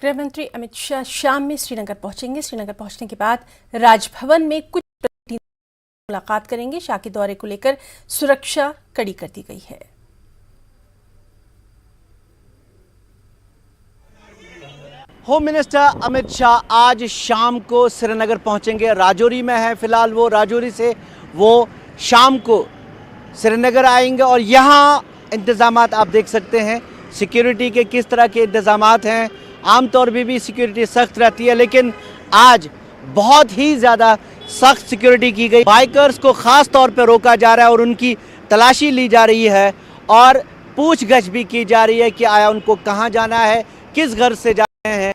गृह मंत्री अमित शाह शाम में श्रीनगर पहुंचेंगे। श्रीनगर पहुंचने के बाद राजभवन में कुछ मुलाकात करेंगे। शाह के दौरे को लेकर सुरक्षा कड़ी कर दी गई है। होम मिनिस्टर अमित शाह आज शाम को श्रीनगर पहुंचेंगे। राजौरी में है फिलहाल वो। राजौरी से वो शाम को श्रीनगर आएंगे और यहाँ इंतज़ामात आप देख सकते हैं सिक्योरिटी के किस तरह के इंतज़ामात हैं। आमतौर पर भी सिक्योरिटी सख्त रहती है, लेकिन आज बहुत ही ज़्यादा सख्त सिक्योरिटी की गई। बाइकर्स को ख़ास तौर पर रोका जा रहा है और उनकी तलाशी ली जा रही है और पूछगछ भी की जा रही है कि आया उनको कहाँ जाना है, किस घर से जा रहे हैं।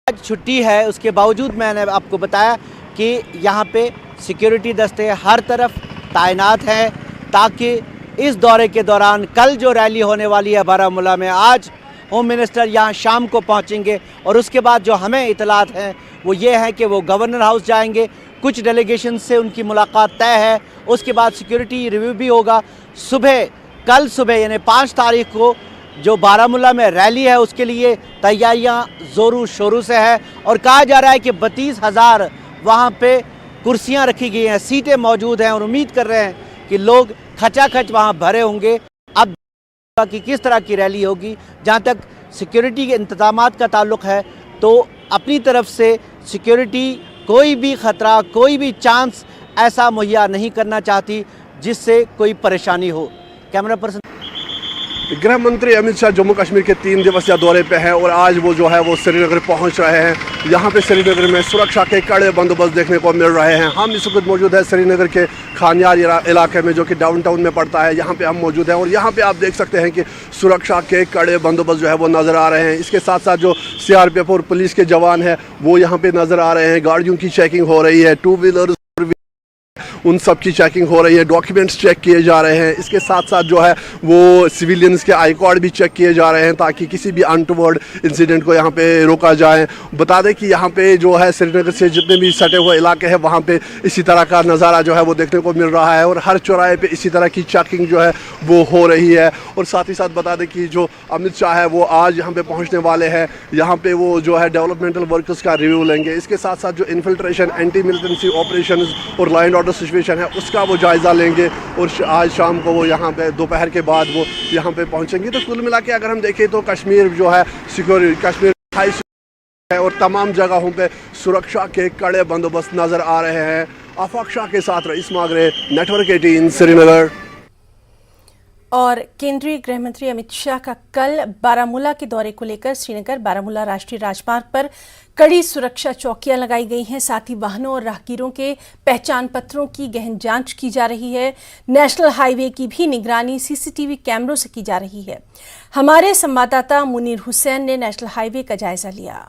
आज छुट्टी है, उसके बावजूद मैंने आपको बताया कि यहाँ पे सिक्योरिटी दस्ते हर तरफ तैनात हैं ताकि इस दौरे के दौरान कल जो रैली होने वाली है बारामूला में, आज होम मिनिस्टर यहाँ शाम को पहुँचेंगे और उसके बाद जो हमें इतलात हैं वो ये है कि वो गवर्नर हाउस जाएंगे। कुछ डेलीगेशन से उनकी मुलाकात तय है। उसके बाद सिक्योरिटी रिव्यू भी होगा। कल सुबह यानी 5 तारीख को जो बारामूला में रैली है उसके लिए तैयारियां ज़ोरों शोरों से है और कहा जा रहा है कि 32,000 वहाँ पे कुर्सियां रखी गई हैं, सीटें मौजूद हैं और उम्मीद कर रहे हैं कि लोग खचाखच वहाँ भरे होंगे। अब कि किस तरह की रैली होगी, जहाँ तक सिक्योरिटी के इंतजामात का ताल्लुक़ है तो अपनी तरफ से सिक्योरिटी कोई भी ख़तरा, कोई भी चांस ऐसा मुहैया नहीं करना चाहती जिससे कोई परेशानी हो। Camera person. गृह मंत्री अमित शाह जम्मू कश्मीर के 3 दिवसीय दौरे पे हैं और आज वो जो है वो श्रीनगर पहुंच रहे हैं। यहाँ पे श्रीनगर में सुरक्षा के कड़े बंदोबस्त देखने को मिल रहे हैं। हम इस वक्त मौजूद है श्रीनगर के खानियार इलाके में, जो कि डाउनटाउन में पड़ता है। यहाँ पे हम मौजूद हैं और यहाँ पे आप देख सकते हैं कि सुरक्षा के कड़े बंदोबस्त जो है वो नज़र आ रहे हैं। इसके साथ साथ जो CRPF और पुलिस के जवान हैं वो यहाँ पे नज़र आ रहे हैं। गाड़ियों की चेकिंग हो रही है, 2 व्हीलर उन सब की चेकिंग हो रही है, डॉक्यूमेंट्स चेक किए जा रहे हैं। इसके साथ साथ जो है वो सिविलियंस के आई कार्ड भी चेक किए जा रहे हैं ताकि किसी भी अनटोवर्ड इंसिडेंट को यहाँ पे रोका जाए। बता दें कि यहाँ पे जो है श्रीनगर से जितने भी सटे हुए इलाके हैं वहाँ पे इसी तरह का नज़ारा जो है वो देखने को मिल रहा है और हर चौराहे पे इसी तरह की चेकिंग जो है वो हो रही है। और साथ ही साथ बता दें कि जो अमित शाह है वो आज यहाँ पे पहुँचने वाले हैं। यहाँ पे वो जो है डेवलपमेंटल वर्कर्स का रिव्यू लेंगे। इसके साथ साथ जो इन्फिल्ट्रेशन, एंटी मिलिटेंसी ऑपरेशन और लॉ एंड ऑर्डर सिचुएशन है उसका वो जायज़ा लेंगे और आज शाम को वो यहाँ पे दोपहर के बाद वो यहाँ पे पहुँचेंगे। तो कुल मिला के अगर हम देखें तो कश्मीर जो है सिक्योरिटी, कश्मीर हाई है और तमाम जगहों पे सुरक्षा के कड़े बंदोबस्त नज़र आ रहे हैं। आफाक शाह के साथ रईस मागरे, नेटवर्क 18 श्रीनगर। और केंद्रीय गृह मंत्री अमित शाह का कल बारामूला के दौरे को लेकर श्रीनगर बारामूला राष्ट्रीय राजमार्ग पर कड़ी सुरक्षा चौकियां लगाई गई हैं। साथ ही वाहनों और राहगीरों के पहचान पत्रों की गहन जांच की जा रही है। नेशनल हाईवे की भी निगरानी CCTV कैमरों से की जा रही है। हमारे संवाददाता मुनीर हुसैन ने नेशनल हाईवे का जायजा लिया।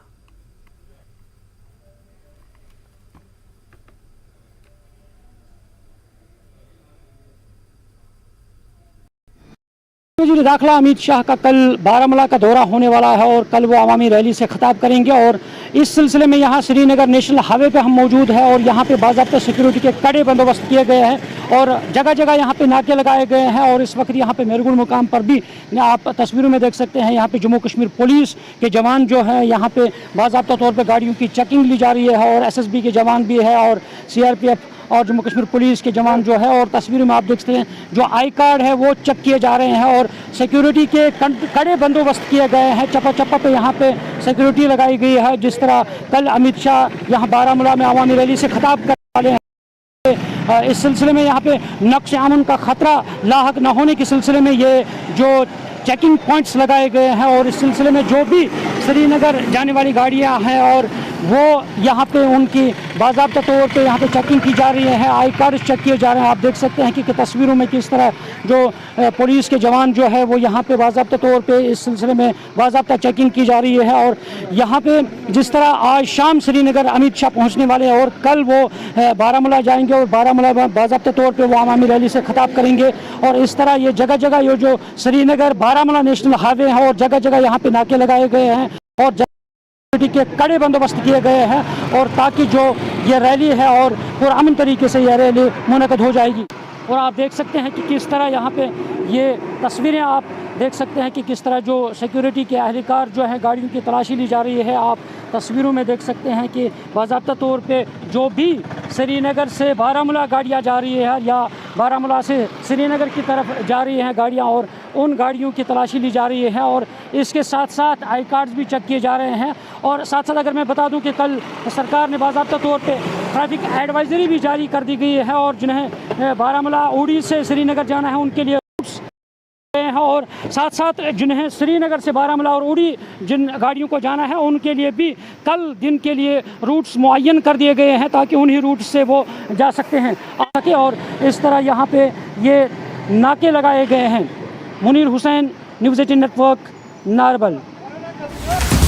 दाखिला अमित शाह का कल बारामूला का दौरा होने वाला है और कल वो अवामी रैली से खिताब करेंगे और इस सिलसिले में यहाँ श्रीनगर नेशनल हाईवे पे हम मौजूद हैं और यहाँ पे बाज़ाब्ता सिक्योरिटी के कड़े बंदोबस्त किए गए हैं और जगह जगह यहाँ पे नाके लगाए गए हैं। और इस वक्त यहाँ पे मेरगुल मुकाम पर भी आप तस्वीरों में देख सकते हैं, यहाँ पे जम्मू कश्मीर पुलिस के जवान जो है यहाँ पे बाज़ाब्ता तौर पर गाड़ियों की चेकिंग ली जा रही है और SSB के जवान भी है और CRPF और जम्मू कश्मीर पुलिस के जवान जो है। और तस्वीरों में आप देख सकते हैं जो आई कार्ड है वो चेक किए जा रहे हैं और सिक्योरिटी के कड़े बंदोबस्त किए गए हैं। चप्पा चप्पा पे यहाँ पे सिक्योरिटी लगाई गई है। जिस तरह कल अमित शाह यहाँ बारामूला में अवामी रैली से खिताब करने वाले हैं, इस सिलसिले में यहाँ पे नक्श अमन का खतरा लाहक न होने के सिलसिले में ये जो चेकिंग पॉइंट्स लगाए गए हैं और इस सिलसिले में जो भी श्रीनगर जाने वाली गाड़ियां हैं और वो यहाँ पे उनकी बाज़ाब्ता तौर पे यहाँ पे चेकिंग की जा रही है। आई कार्ड चेक किए जा रहे हैं। आप देख सकते हैं कि तस्वीरों में किस तरह जो पुलिस के जवान जो है वो यहाँ पे बाज़ाब्ता तौर पे इस सिलसिले में बाज़ाब्ता चेकिंग की जा रही है। और यहाँ पे जिस तरह आज शाम श्रीनगर अमित शाह पहुँचने वाले हैं और कल वो बारामूला जाएंगे और बारामूला में बाज़ाब्ता तौर पर वो अवामी रैली से खिताब करेंगे। और इस तरह ये जगह जगह ये जो श्रीनगर बारामूला नेशनल हाईवे है और जगह जगह यहाँ पे नाके लगाए गए हैं और के कड़े बंदोबस्त किए गए हैं और ताकि जो ये रैली है और पुरअमन तरीके से यह रैली मुनक़द हो जाएगी। और आप देख सकते हैं कि किस तरह यहाँ पे ये तस्वीरें आप देख सकते हैं कि किस तरह जो सिक्योरिटी के अहलकार जो है गाड़ियों की तलाशी ली जा रही है। आप तस्वीरों में देख सकते हैं कि बाज़ाब्ता तौर पे जो भी श्रीनगर से बारामूला गाड़ियाँ जा रही है या बारामूला से श्रीनगर की तरफ जा रही हैं गाड़ियाँ, और उन गाड़ियों की तलाशी ली जा रही है। और इसके साथ साथ आई कार्ड्स भी चेक किए जा रहे हैं। और साथ साथ अगर मैं बता दूं कि कल सरकार ने बाज़ाब्ता तौर पे ट्रैफिक एडवाइजरी भी जारी कर दी गई है, और जिन्हें बारामूला उड़ी से श्रीनगर जाना है उनके लिए हैं, और साथ साथ जिन्हें श्रीनगर से बारामूला और उड़ी जिन गाड़ियों को जाना है उनके लिए भी कल दिन के लिए रूट्स मुअय्यन कर दिए गए हैं ताकि उन्हीं रूट से वो जा सकते हैं सके। और इस तरह यहाँ पे ये नाके लगाए गए हैं। Munir Hussain, news 18 network, Narbal.